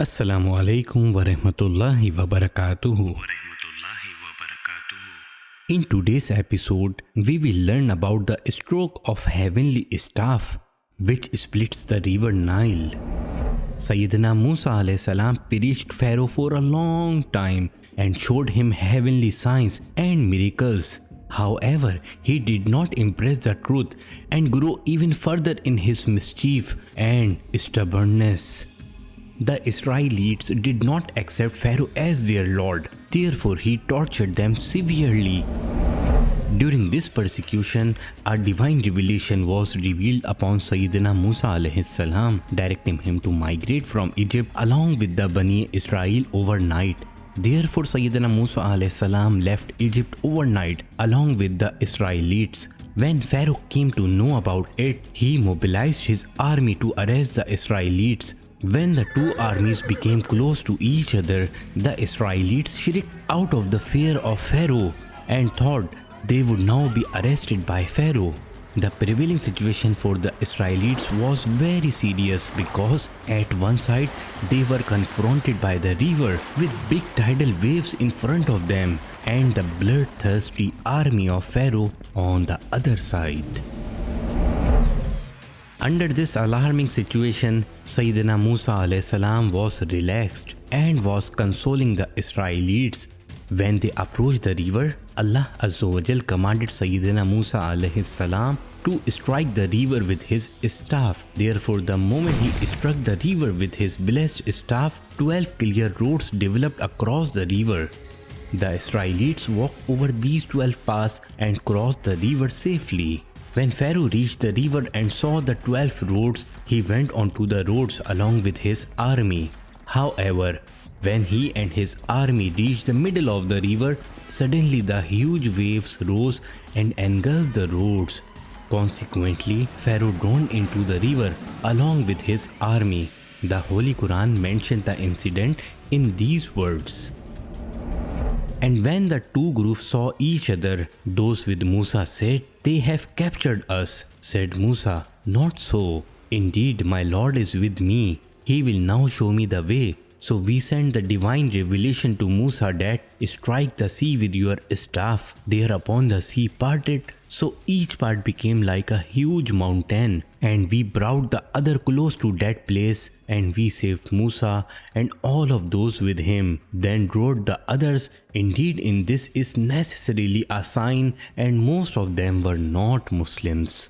Assalamu alaikum wa rahmatullahi wa barakatuhu. In today's episode, we will learn about the stroke of heavenly staff which splits the river Nile. Sayyidina Musa alayhi salam preached Pharaoh for a long time and showed him heavenly signs and miracles. However, he did not embrace the truth and grow even further in his mischief and stubbornness. The Israelites did not accept Pharaoh as their lord, therefore he tortured them severely. During this persecution, a divine revelation was revealed upon Sayyidina Musa alayhi salam, directing him to migrate from Egypt along with the Bani Israel overnight. Therefore, Sayyidina Musa alayhi salam left Egypt overnight along with the Israelites. When Pharaoh came to know about it, he mobilized his army to arrest the Israelites. When the two armies became close to each other, the Israelites shrieked out of the fear of Pharaoh and thought they would now be arrested by Pharaoh. The prevailing situation for the Israelites was very serious because at one side they were confronted by the river with big tidal waves in front of them and the bloodthirsty army of Pharaoh on the other side. Under this alarming situation, Sayyidina Musa alayhi salam was relaxed and was consoling the Israelites. When they approached the river, Allah Azza wa Jal commanded Sayyidina Musa alayhi salam to strike the river with his staff. Therefore, the moment he struck the river with his blessed staff, 12 clear roads developed across the river. The Israelites walked over these 12 paths and crossed the river safely. When Pharaoh reached the river and saw the 12 roads, he went onto the roads along with his army. However, when he and his army reached the middle of the river, suddenly the huge waves rose and engulfed the roads. Consequently, Pharaoh drowned into the river along with his army. The Holy Quran mentioned the incident in these words. And when the two groups saw each other, those with Musa said, "They have captured us." Said Musa, "Not so. Indeed, my Lord is with me. He will now show me the way." So we sent the divine revelation to Musa that, "Strike the sea with your staff." Thereupon the sea parted, so each part became like a huge mountain, and we brought the other close to that place, and we saved Musa and all of those with him. Then wrote the others, "Indeed, in this is necessarily a sign," and most of them were not Muslims.